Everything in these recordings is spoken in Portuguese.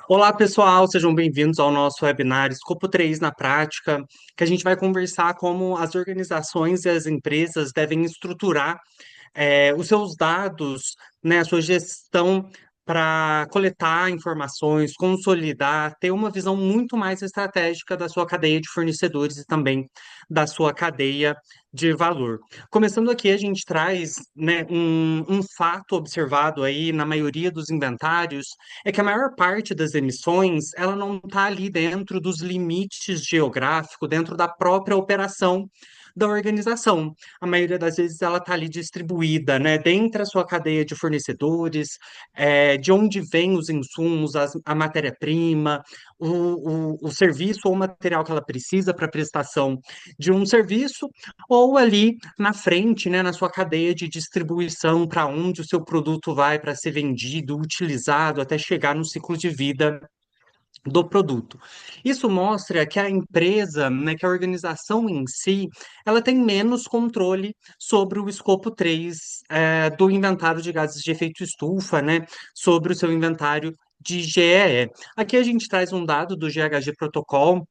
Olá, pessoal, sejam bem-vindos ao nosso webinar Escopo 3 na Prática, que a gente vai conversar como as organizações e as empresas devem estruturar os seus dados, né, a sua gestão para coletar informações, consolidar, ter uma visão muito mais estratégica da sua cadeia de fornecedores e também da sua cadeia de valor. Começando aqui, a gente traz, né, um fato observado aí na maioria dos inventários, é que a maior parte das emissões, ela não está ali dentro dos limites geográficos, dentro da própria operação da organização. A maioria das vezes ela está ali distribuída, né, dentro da sua cadeia de fornecedores, de onde vêm os insumos, a matéria-prima, o serviço ou o material que ela precisa para prestação de um serviço, ou ali na frente, né, na sua cadeia de distribuição, para onde o seu produto vai para ser vendido, utilizado, até chegar no ciclo de vida do produto. Isso mostra que a empresa, né, que a organização em si, ela tem menos controle sobre o escopo 3 do inventário de gases de efeito estufa, né, sobre o seu inventário de GEE. Aqui a gente traz um dado do GHG Protocol,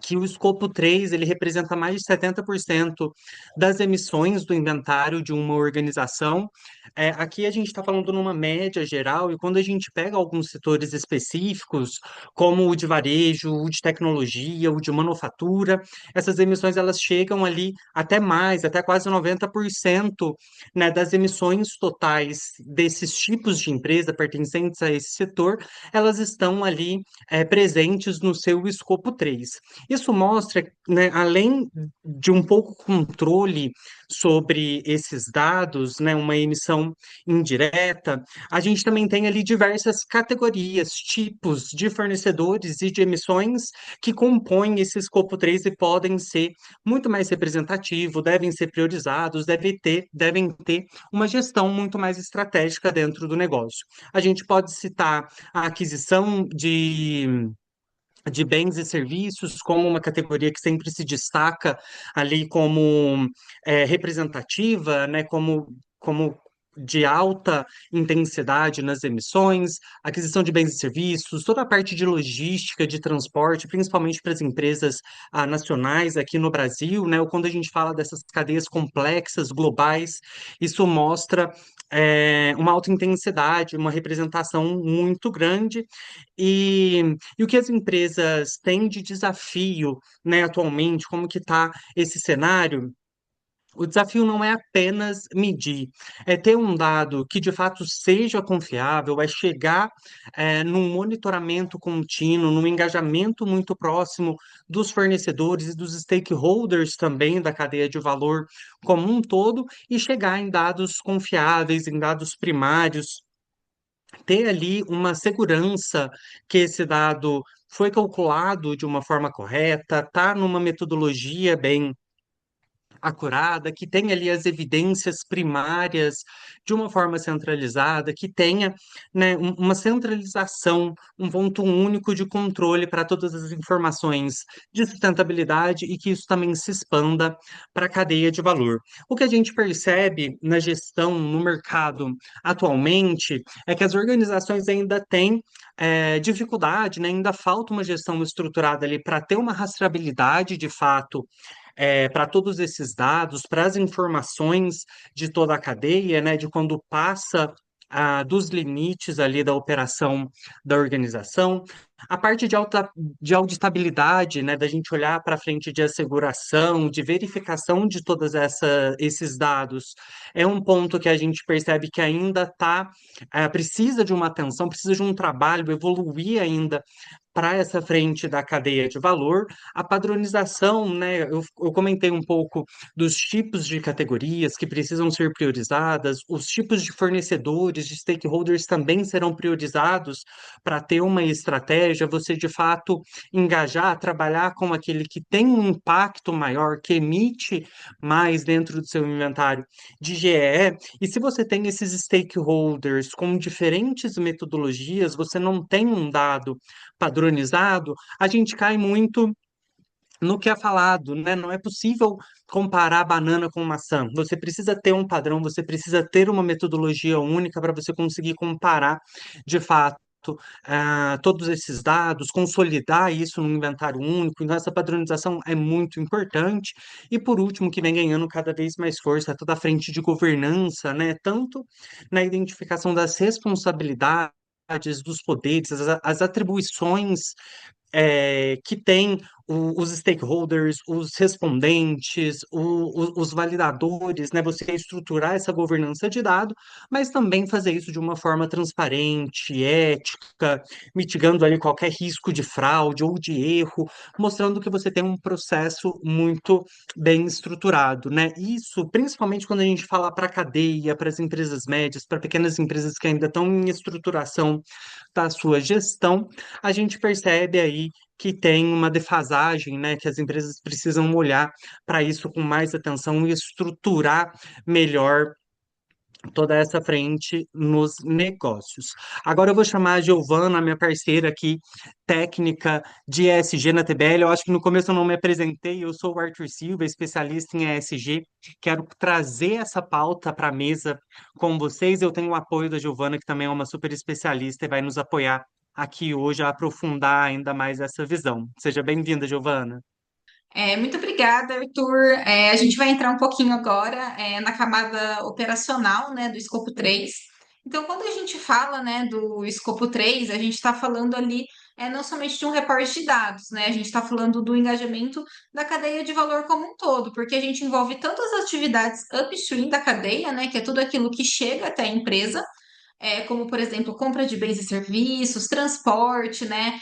que o escopo 3 ele representa mais de 70% das emissões do inventário de uma organização. Aqui a gente está falando numa média geral, e quando a gente pega alguns setores específicos, como o de varejo, o de tecnologia, o de manufatura, essas emissões elas chegam ali até mais, até quase 90%, né, das emissões totais desses tipos de empresa pertencentes a esse setor, elas estão ali presentes no seu escopo 3. Isso mostra, né, além de um pouco controle sobre esses dados, né, uma emissão indireta, a gente também tem ali diversas categorias, tipos de fornecedores e de emissões que compõem esse escopo 3 e podem ser muito mais representativos, devem ser priorizados, devem ter uma gestão muito mais estratégica dentro do negócio. A gente pode citar a aquisição de bens e serviços como uma categoria que sempre se destaca ali como representativa, né, como de alta intensidade nas emissões, aquisição de bens e serviços, toda a parte de logística, de transporte, principalmente para as empresas nacionais aqui no Brasil, né, ou quando a gente fala dessas cadeias complexas, globais, isso mostra uma alta intensidade, uma representação muito grande e o que as empresas têm de desafio, né, atualmente, como que está esse cenário? O desafio não é apenas medir, é ter um dado que de fato seja confiável, é chegar num monitoramento contínuo, num engajamento muito próximo dos fornecedores e dos stakeholders também da cadeia de valor como um todo, e chegar em dados confiáveis, em dados primários, ter ali uma segurança que esse dado foi calculado de uma forma correta, está numa metodologia bem acurada, que tenha ali as evidências primárias de uma forma centralizada, que tenha, né, uma centralização, um ponto único de controle para todas as informações de sustentabilidade e que isso também se expanda para a cadeia de valor. O que a gente percebe na gestão no mercado atualmente é que as organizações ainda têm dificuldade, né, ainda falta uma gestão estruturada ali para ter uma rastreabilidade de fato para todos esses dados, para as informações de toda a cadeia, né, de quando passa dos limites ali da operação da organização, a parte de auditabilidade, né, da gente olhar para frente de asseguração, de verificação de todos esses dados, é um ponto que a gente percebe que ainda precisa de uma atenção, precisa de um trabalho, evoluir ainda para essa frente da cadeia de valor. A padronização, né? Eu comentei um pouco dos tipos de categorias que precisam ser priorizadas, os tipos de fornecedores, de stakeholders também serão priorizados para ter uma estratégia, você de fato engajar, trabalhar com aquele que tem um impacto maior, que emite mais dentro do seu inventário de GE. E se você tem esses stakeholders com diferentes metodologias, você não tem um dado padronizado, a gente cai muito no que é falado, né? Não é possível comparar banana com maçã. Você precisa ter um padrão, você precisa ter uma metodologia única para você conseguir comparar de fato todos esses dados, consolidar isso num inventário único. Então, essa padronização é muito importante. E, por último, que vem ganhando cada vez mais força, é toda a frente de governança, né? Tanto na identificação das responsabilidades, dos poderes, as atribuições que tem os stakeholders, os respondentes, os validadores, né? Você estruturar essa governança de dado, mas também fazer isso de uma forma transparente, ética, mitigando ali qualquer risco de fraude ou de erro, mostrando que você tem um processo muito bem estruturado, né? Isso, principalmente quando a gente fala para a cadeia, para as empresas médias, para pequenas empresas que ainda estão em estruturação da sua gestão, a gente percebe aí que tem uma defasagem, né, que as empresas precisam olhar para isso com mais atenção e estruturar melhor toda essa frente nos negócios. Agora eu vou chamar a Giovana, minha parceira aqui, técnica de ESG na TBL. Eu acho que no começo eu não me apresentei, eu sou o Arthur Silva, especialista em ESG. Quero trazer essa pauta para a mesa com vocês. Eu tenho o apoio da Giovana, que também é uma super especialista e vai nos apoiar aqui hoje a aprofundar ainda mais essa visão. Seja bem-vinda, Giovana. Muito obrigada, Arthur. A gente vai entrar um pouquinho agora, na camada operacional, né, do escopo 3. Então, quando a gente fala, né, do escopo 3, a gente está falando ali não somente de um reporte de dados, né? A gente está falando do engajamento da cadeia de valor como um todo, porque a gente envolve tantas atividades upstream da cadeia, né, que é tudo aquilo que chega até a empresa, como, por exemplo, compra de bens e serviços, transporte, né,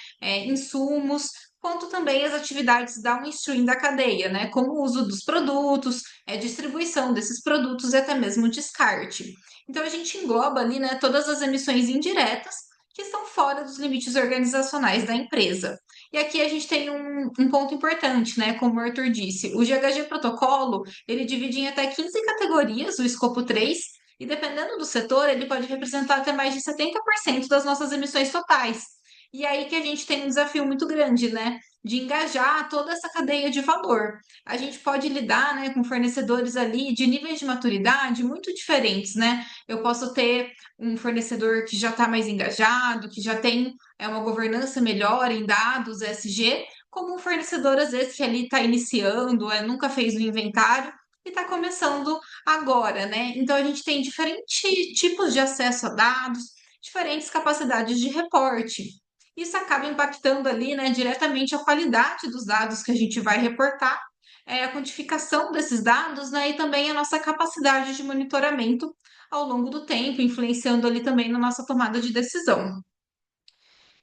insumos, quanto também as atividades downstream da cadeia, né, como o uso dos produtos, distribuição desses produtos e até mesmo descarte. Então, a gente engloba ali, né, todas as emissões indiretas que estão fora dos limites organizacionais da empresa. E aqui a gente tem um ponto importante, né? Como o Arthur disse, o GHG Protocolo, ele divide em até 15 categorias, o escopo 3, e dependendo do setor, ele pode representar até mais de 70% das nossas emissões totais. E aí que a gente tem um desafio muito grande, né? De engajar toda essa cadeia de valor. A gente pode lidar, né, com fornecedores ali de níveis de maturidade muito diferentes, né? Eu posso ter um fornecedor que já está mais engajado, que já tem uma governança melhor em dados, SG, como um fornecedor, às vezes, que ali está iniciando, nunca fez o inventário e está começando agora, né? Então a gente tem diferentes tipos de acesso a dados, diferentes capacidades de reporte. Isso acaba impactando ali, né, diretamente a qualidade dos dados que a gente vai reportar, a quantificação desses dados, né, e também a nossa capacidade de monitoramento ao longo do tempo, influenciando ali também na nossa tomada de decisão.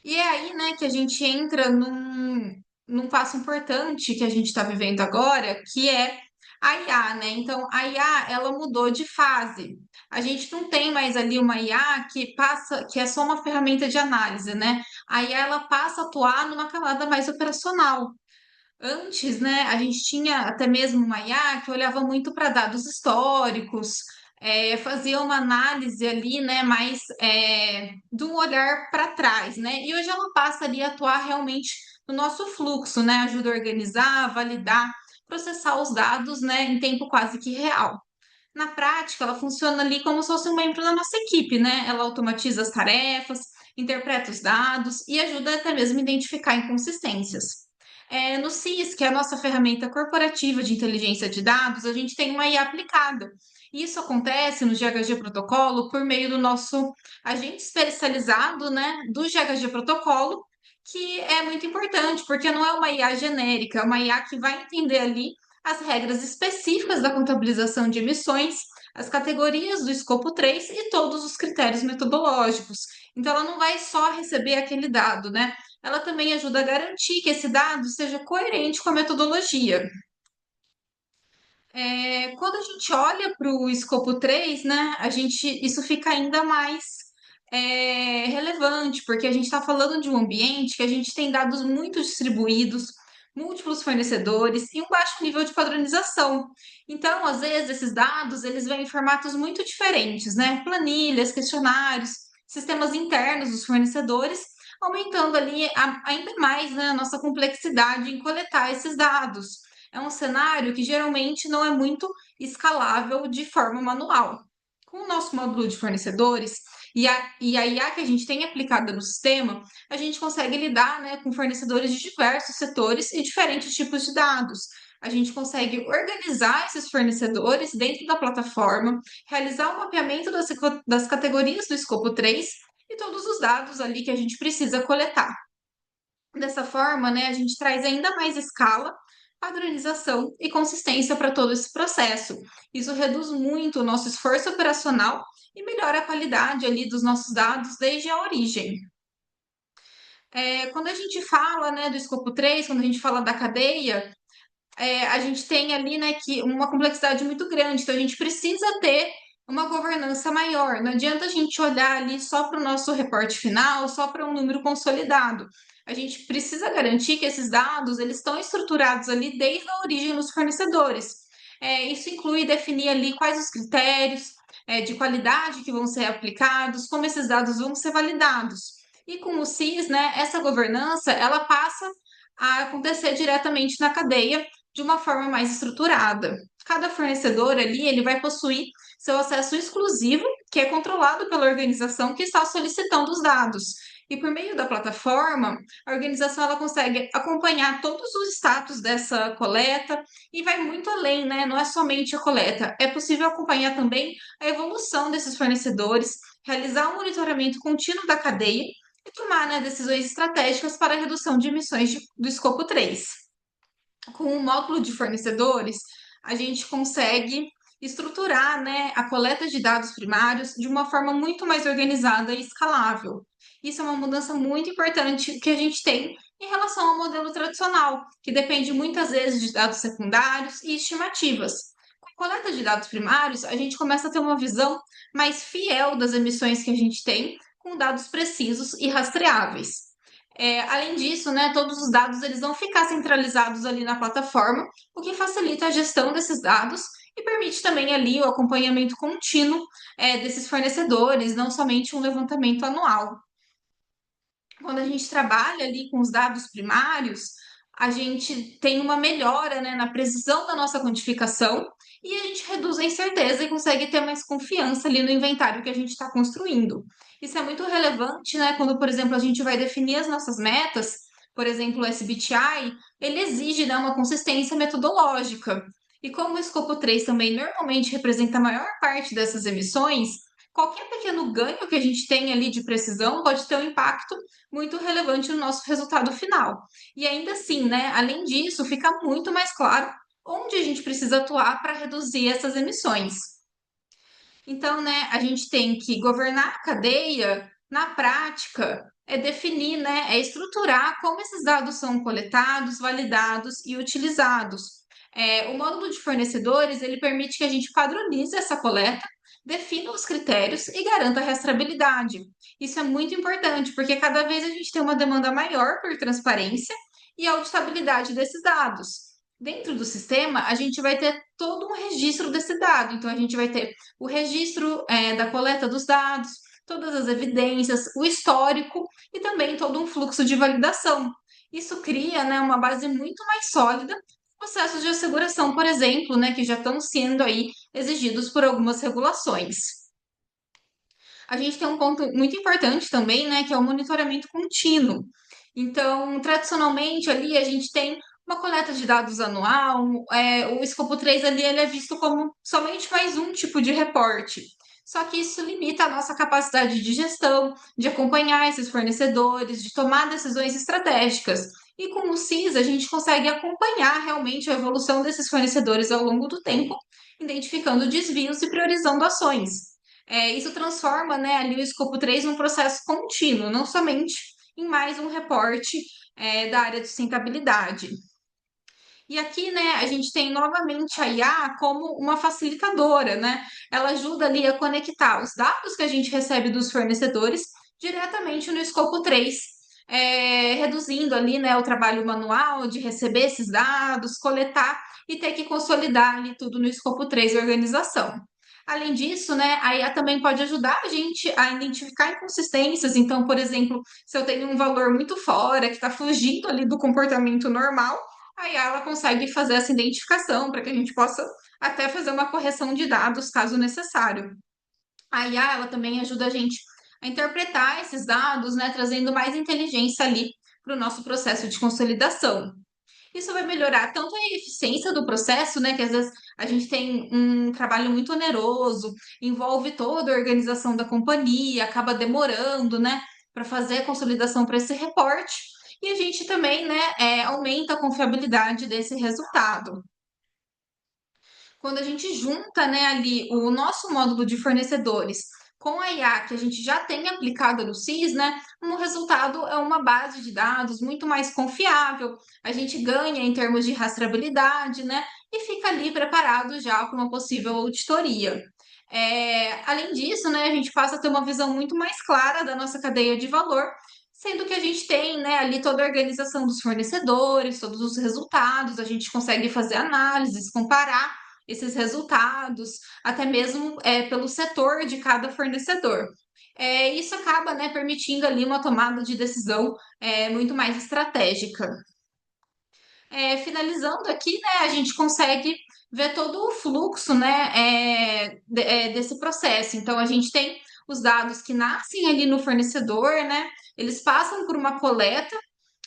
E é aí, né, que a gente entra num passo importante que a gente está vivendo agora, que é a IA, né? Então, a IA, ela mudou de fase. A gente não tem mais ali uma IA que passa, que é só uma ferramenta de análise, né? A IA, ela passa a atuar numa camada mais operacional. Antes, né, a gente tinha até mesmo uma IA que olhava muito para dados históricos, fazia uma análise ali, né, mais de um olhar para trás, né? E hoje ela passa ali a atuar realmente no nosso fluxo, né? Ajuda a organizar, validar, processar os dados, né, em tempo quase que real. Na prática, ela funciona ali como se fosse um membro da nossa equipe, né? Ela automatiza as tarefas, interpreta os dados e ajuda até mesmo a identificar inconsistências. No CIS, que é a nossa ferramenta corporativa de inteligência de dados, a gente tem uma IA aplicada. Isso acontece no GHG Protocolo por meio do nosso agente especializado, né, do GHG Protocolo, que é muito importante, porque não é uma IA genérica, é uma IA que vai entender ali as regras específicas da contabilização de emissões, as categorias do escopo 3 e todos os critérios metodológicos. Então, ela não vai só receber aquele dado, né? Ela também ajuda a garantir que esse dado seja coerente com a metodologia. Quando a gente olha para o escopo 3, né, isso fica ainda mais relevante, porque a gente está falando de um ambiente que a gente tem dados muito distribuídos, múltiplos fornecedores e um baixo nível de padronização. Então, às vezes, esses dados eles vêm em formatos muito diferentes, né? Planilhas, questionários, sistemas internos dos fornecedores, aumentando ali ainda mais, né, a nossa complexidade em coletar esses dados. É um cenário que geralmente não é muito escalável de forma manual. Com o nosso módulo de fornecedores, E a IA que a gente tem aplicada no sistema, a gente consegue lidar, né, com fornecedores de diversos setores e diferentes tipos de dados. A gente consegue organizar esses fornecedores dentro da plataforma, realizar o mapeamento das categorias do escopo 3 e todos os dados ali que a gente precisa coletar. Dessa forma, né, a gente traz ainda mais escala, padronização e consistência para todo esse processo. Isso reduz muito o nosso esforço operacional e melhora a qualidade ali dos nossos dados desde a origem. Quando a gente fala, né, do escopo 3, quando a gente fala da cadeia, a gente tem ali, né, que uma complexidade muito grande, então a gente precisa ter uma governança maior. Não adianta a gente olhar ali só para o nosso reporte final, só para um número consolidado. A gente precisa garantir que esses dados eles estão estruturados ali desde a origem dos fornecedores. Isso inclui definir ali quais os critérios de qualidade que vão ser aplicados, como esses dados vão ser validados. E com o CIS, né, essa governança ela passa a acontecer diretamente na cadeia de uma forma mais estruturada. Cada fornecedor ali, ele vai possuir seu acesso exclusivo, que é controlado pela organização que está solicitando os dados. E por meio da plataforma, a organização ela consegue acompanhar todos os status dessa coleta e vai muito além, né? Não é somente a coleta, é possível acompanhar também a evolução desses fornecedores, realizar um monitoramento contínuo da cadeia e tomar, né, decisões estratégicas para a redução de emissões do escopo 3. Com o módulo de fornecedores, a gente consegue estruturar, né, a coleta de dados primários de uma forma muito mais organizada e escalável. Isso é uma mudança muito importante que a gente tem em relação ao modelo tradicional, que depende muitas vezes de dados secundários e estimativas. Com a coleta de dados primários, a gente começa a ter uma visão mais fiel das emissões que a gente tem, com dados precisos e rastreáveis. Além disso, né, todos os dados eles vão ficar centralizados ali na plataforma, o que facilita a gestão desses dados e permite também ali o acompanhamento contínuo desses fornecedores, não somente um levantamento anual. Quando a gente trabalha ali com os dados primários, a gente tem uma melhora, né, na precisão da nossa quantificação e a gente reduz a incerteza e consegue ter mais confiança ali no inventário que a gente está construindo. Isso é muito relevante, né, quando, por exemplo, a gente vai definir as nossas metas, por exemplo, o SBTI, ele exige, né, uma consistência metodológica. E como o escopo 3 também normalmente representa a maior parte dessas emissões, qualquer pequeno ganho que a gente tem ali de precisão pode ter um impacto muito relevante no nosso resultado final. E ainda assim, né, além disso, fica muito mais claro onde a gente precisa atuar para reduzir essas emissões. Então, né, a gente tem que governar a cadeia na prática, é definir, né, é estruturar como esses dados são coletados, validados e utilizados. O módulo de fornecedores, ele permite que a gente padronize essa coleta, defina os critérios e garanta a rastreabilidade. Isso é muito importante, porque cada vez a gente tem uma demanda maior por transparência e auditabilidade desses dados. Dentro do sistema, a gente vai ter todo um registro desse dado. Então, a gente vai ter o registro da coleta dos dados, todas as evidências, o histórico e também todo um fluxo de validação. Isso cria, né, uma base muito mais sólida, processos de asseguração, por exemplo, né, que já estão sendo aí exigidos por algumas regulações. A gente tem um ponto muito importante também, né, que é o monitoramento contínuo. Então, tradicionalmente ali a gente tem uma coleta de dados anual, o escopo 3 ali ele é visto como somente mais um tipo de reporte. Só que isso limita a nossa capacidade de gestão, de acompanhar esses fornecedores, de tomar decisões estratégicas. E com o CIS, a gente consegue acompanhar realmente a evolução desses fornecedores ao longo do tempo, identificando desvios e priorizando ações. Isso transforma, né, ali o escopo 3 num processo contínuo, não somente em mais um reporte, da área de sustentabilidade. E aqui, né, a gente tem novamente a IA como uma facilitadora, né? Ela ajuda ali a conectar os dados que a gente recebe dos fornecedores diretamente no escopo 3, reduzindo ali, né, o trabalho manual de receber esses dados, coletar e ter que consolidar ali tudo no escopo 3 da organização. Além disso, né, a IA também pode ajudar a gente a identificar inconsistências. Então, por exemplo, se eu tenho um valor muito fora, que está fugindo ali do comportamento normal, a IA ela consegue fazer essa identificação para que a gente possa até fazer uma correção de dados, caso necessário. A IA ela também ajuda a gente a interpretar esses dados, né, trazendo mais inteligência ali para o nosso processo de consolidação. Isso vai melhorar tanto a eficiência do processo, né? Que às vezes a gente tem um trabalho muito oneroso, envolve toda a organização da companhia, acaba demorando, né? Para fazer a consolidação para esse reporte. E a gente também, né, aumenta a confiabilidade desse resultado. Quando a gente junta, né, ali o nosso módulo de fornecedores com a IA que a gente já tem aplicada no SIS, né, o resultado é uma base de dados muito mais confiável. A gente ganha em termos de rastreabilidade, né, e fica ali preparado já para uma possível auditoria. Além disso, né, a gente passa a ter uma visão muito mais clara da nossa cadeia de valor, sendo que a gente tem, né, ali toda a organização dos fornecedores, todos os resultados, a gente consegue fazer análises, comparar esses resultados, até mesmo pelo setor de cada fornecedor. Isso acaba, né, permitindo ali uma tomada de decisão muito mais estratégica. Finalizando aqui, né, a gente consegue ver todo o fluxo, né, desse processo. Então, a gente tem os dados que nascem ali no fornecedor, né, eles passam por uma coleta,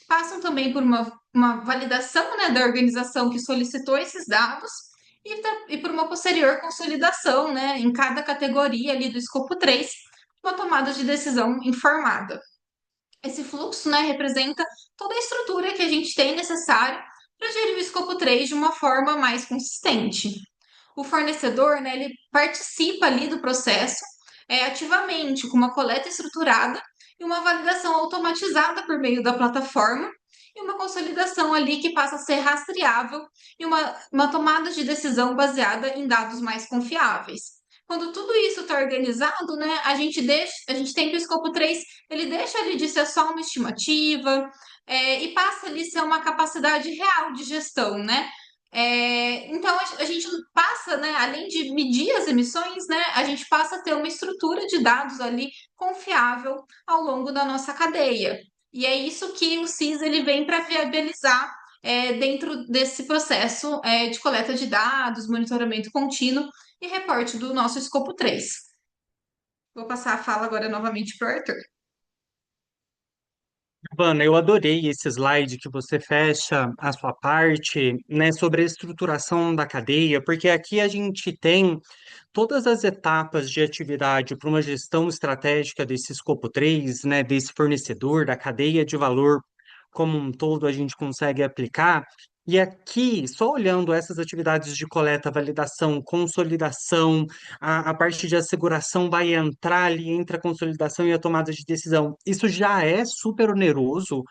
passam também por uma validação, né, da organização que solicitou esses dados e por uma posterior consolidação, né, em cada categoria ali do escopo 3, uma tomada de decisão informada. Esse fluxo, né, representa toda a estrutura que a gente tem necessária para gerir o escopo 3 de uma forma mais consistente. O fornecedor, né, ele participa ali do processo ativamente, com uma coleta estruturada e uma validação automatizada por meio da plataforma e uma consolidação ali que passa a ser rastreável e uma tomada de decisão baseada em dados mais confiáveis. Quando tudo isso está organizado, né, a gente tem que o escopo 3 ele deixa ali de ser só uma estimativa, e passa ali a ser uma capacidade real de gestão, né? Então a gente passa, né, além de medir as emissões, né, a gente passa a ter uma estrutura de dados ali confiável ao longo da nossa cadeia. E é isso que o SIS ele vem para viabilizar dentro desse processo de coleta de dados, monitoramento contínuo e reporte do nosso escopo 3. Vou passar a fala agora novamente para o Arthur. Ivana, eu adorei esse slide que você fecha a sua parte, né, sobre a estruturação da cadeia, porque aqui a gente tem todas as etapas de atividade para uma gestão estratégica desse escopo 3, né, desse fornecedor, da cadeia de valor como um todo, a gente consegue aplicar. E aqui, só olhando essas atividades de coleta, validação, consolidação, a parte de asseguração vai entrar ali entre a consolidação e a tomada de decisão. Isso já é super oneroso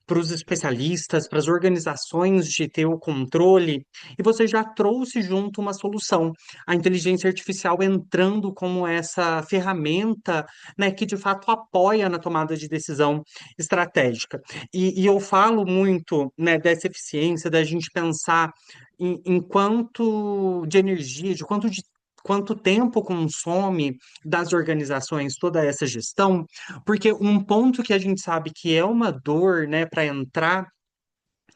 para os especialistas, para as organizações de ter o controle, e você já trouxe junto uma solução, a inteligência artificial entrando como essa ferramenta, né, que de fato apoia na tomada de decisão estratégica. E eu falo muito, né, dessa eficiência, da gente pensar em quanto de energia, de quanto tempo consome das organizações toda essa gestão, porque um ponto que a gente sabe que é uma dor, né, para entrar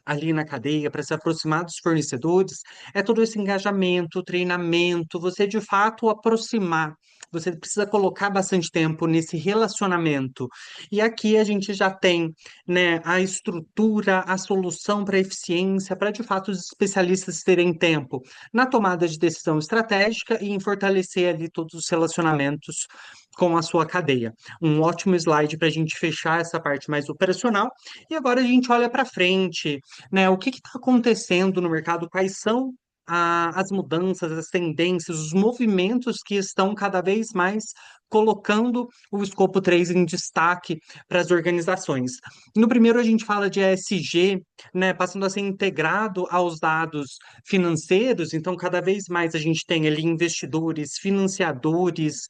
ali na cadeia, para se aproximar dos fornecedores, é todo esse engajamento, treinamento, você de fato aproximar. Você precisa colocar bastante tempo nesse relacionamento. E aqui a gente já tem, né, a estrutura, a solução para eficiência, para de fato os especialistas terem tempo na tomada de decisão estratégica e em fortalecer ali todos os relacionamentos com a sua cadeia. Um ótimo slide para a gente fechar essa parte mais operacional. E agora a gente olha para frente, né? O que está acontecendo no mercado? Quais são as mudanças, as tendências, os movimentos que estão cada vez mais colocando o escopo 3 em destaque para as organizações? No primeiro, a gente fala de ESG, né, passando a ser integrado aos dados financeiros, então, cada vez mais a gente tem ali investidores, financiadores,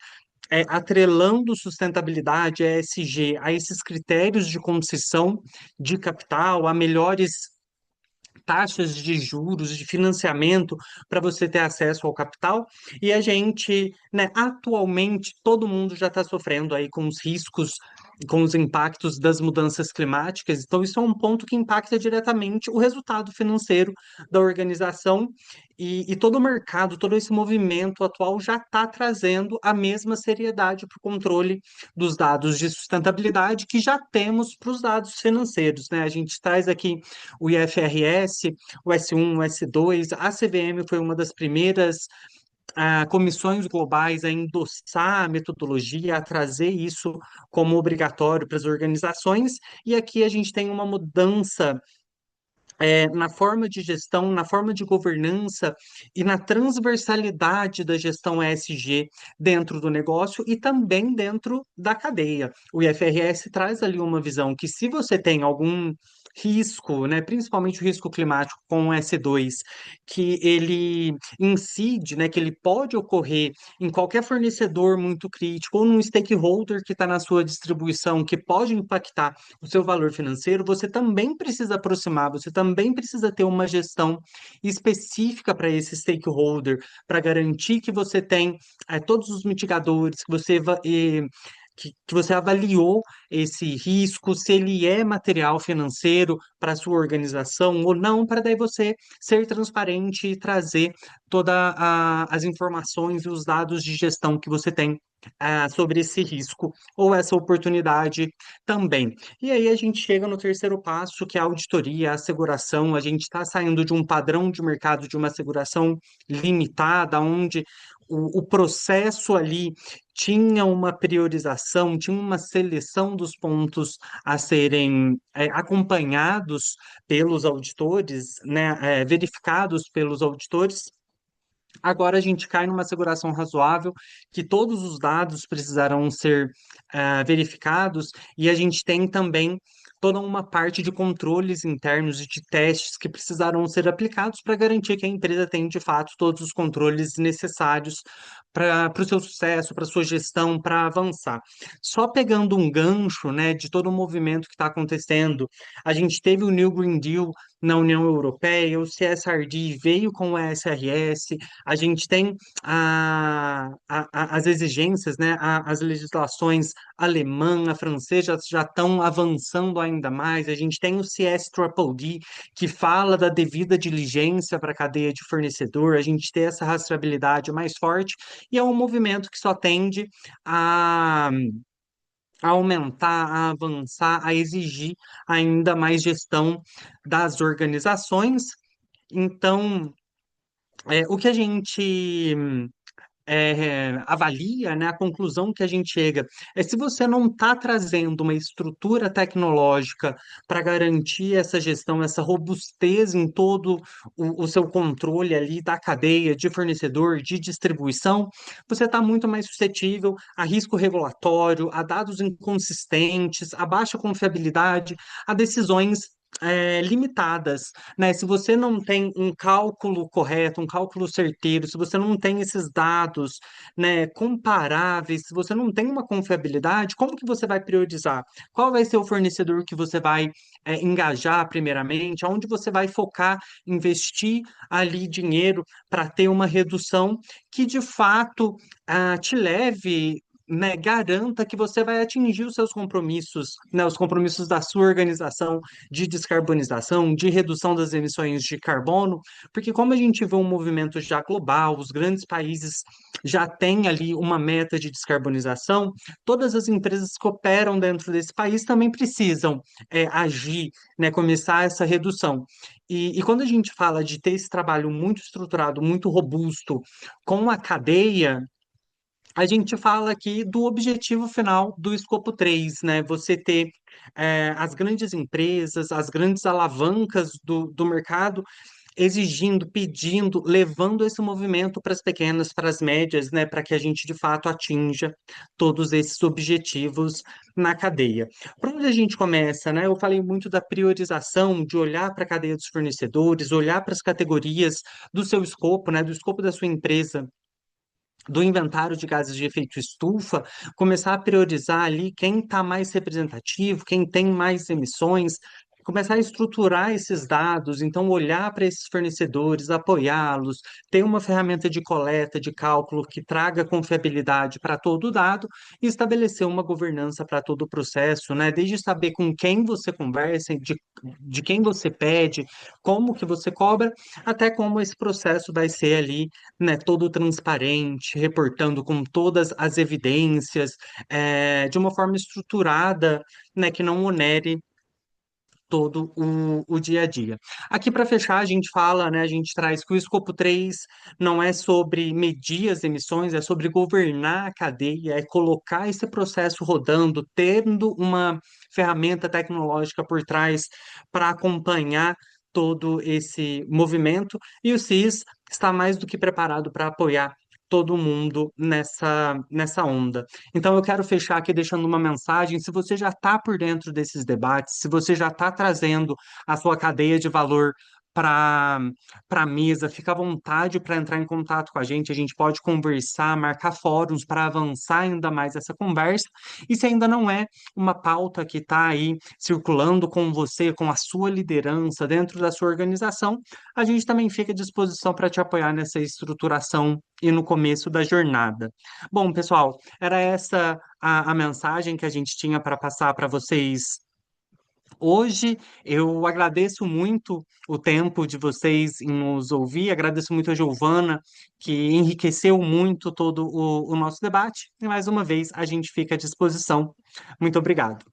atrelando sustentabilidade, ESG, a esses critérios de concessão de capital, a melhores taxas de juros, de financiamento para você ter acesso ao capital. E a gente, né, atualmente, todo mundo já está sofrendo aí com os riscos com os impactos das mudanças climáticas. Então, isso é um ponto que impacta diretamente o resultado financeiro da organização e todo o mercado, todo esse movimento atual já está trazendo a mesma seriedade para o controle dos dados de sustentabilidade que já temos para os dados financeiros, né? A gente traz aqui o IFRS, o S1, o S2, a CVM foi uma das primeiras comissões globais a endossar a metodologia, a trazer isso como obrigatório para as organizações, e aqui a gente tem uma mudança na forma de gestão, na forma de governança e na transversalidade da gestão ESG dentro do negócio e também dentro da cadeia. O IFRS traz ali uma visão que se você tem algum risco, né, principalmente o risco climático com o S2, que ele incide, né, que ele pode ocorrer em qualquer fornecedor muito crítico ou num stakeholder que está na sua distribuição, que pode impactar o seu valor financeiro, você também precisa aproximar, você também precisa ter uma gestão específica para esse stakeholder, para garantir que você tem todos os mitigadores, que você avaliou esse risco, se ele é material financeiro para a sua organização ou não, para daí você ser transparente e trazer todas as informações e os dados de gestão que você tem sobre esse risco ou essa oportunidade também. E aí a gente chega no terceiro passo, que é a auditoria, a asseguração. A gente está saindo de um padrão de mercado de uma asseguração limitada, onde o processo ali tinha uma priorização, tinha uma seleção dos pontos a serem acompanhados pelos auditores, né, verificados pelos auditores. Agora a gente cai numa asseguração razoável, que todos os dados precisarão ser verificados, e a gente tem também toda uma parte de controles internos e de testes que precisarão ser aplicados para garantir que a empresa tem, de fato, todos os controles necessários para o seu sucesso, para a sua gestão, para avançar. Só pegando um gancho, né, de todo o movimento que está acontecendo, a gente teve o New Green Deal na União Europeia, o CSRD veio com o SRS, a gente tem as exigências, né, as legislações alemã, a francesa já estão avançando ainda mais. A gente tem o CSDDD, que fala da devida diligência para a cadeia de fornecedor, a gente tem essa rastreabilidade mais forte, e é um movimento que só tende a a aumentar, a avançar, a exigir ainda mais gestão das organizações. Então, o que a gente avalia, né, a conclusão que a gente chega é se você não está trazendo uma estrutura tecnológica para garantir essa gestão, essa robustez em todo o seu controle ali da cadeia de fornecedor, de distribuição, você está muito mais suscetível a risco regulatório, a dados inconsistentes, a baixa confiabilidade, a decisões limitadas, né? Se você não tem um cálculo correto, um cálculo certeiro, se você não tem esses dados, né, comparáveis, se você não tem uma confiabilidade, como que você vai priorizar? Qual vai ser o fornecedor que você vai engajar primeiramente? Aonde você vai focar, investir ali dinheiro para ter uma redução que de fato te leve, né, garanta que você vai atingir os seus compromissos, né, os compromissos da sua organização de descarbonização, de redução das emissões de carbono, porque como a gente vê um movimento já global, os grandes países já têm ali uma meta de descarbonização, todas as empresas que operam dentro desse país também precisam agir, né, começar essa redução. E quando a gente fala de ter esse trabalho muito estruturado, muito robusto com a cadeia, a gente fala aqui do objetivo final do escopo 3, né? Você ter as grandes empresas, as grandes alavancas do mercado exigindo, pedindo, levando esse movimento para as pequenas, para as médias, né? Para que a gente de fato atinja todos esses objetivos na cadeia. Por onde a gente começa, né? Eu falei muito da priorização, de olhar para a cadeia dos fornecedores, olhar para as categorias do seu escopo, né? Do escopo da sua empresa, do inventário de gases de efeito estufa, começar a priorizar ali quem está mais representativo, quem tem mais emissões, começar a estruturar esses dados, então olhar para esses fornecedores, apoiá-los, ter uma ferramenta de coleta, de cálculo que traga confiabilidade para todo o dado e estabelecer uma governança para todo o processo, né? Desde saber com quem você conversa, de quem você pede, como que você cobra, até como esse processo vai ser ali, né, todo transparente, reportando com todas as evidências, de uma forma estruturada, né, que não onere todo o dia a dia. Aqui para fechar, a gente fala, né, a gente traz que o escopo 3 não é sobre medir as emissões, é sobre governar a cadeia, é colocar esse processo rodando, tendo uma ferramenta tecnológica por trás para acompanhar todo esse movimento, e o CIS está mais do que preparado para apoiar todo mundo nessa onda. Então, eu quero fechar aqui deixando uma mensagem. Se você já está por dentro desses debates, se você já está trazendo a sua cadeia de valor para a mesa, fica à vontade para entrar em contato com a gente. A gente pode conversar, marcar fóruns para avançar ainda mais essa conversa. E se ainda não é uma pauta que está aí circulando com você, com a sua liderança dentro da sua organização, a gente também fica à disposição para te apoiar nessa estruturação e no começo da jornada. Bom, pessoal, era essa a mensagem que a gente tinha para passar para vocês hoje. Eu agradeço muito o tempo de vocês em nos ouvir, agradeço muito a Giovana, que enriqueceu muito todo o nosso debate. E mais uma vez, a gente fica à disposição. Muito obrigado.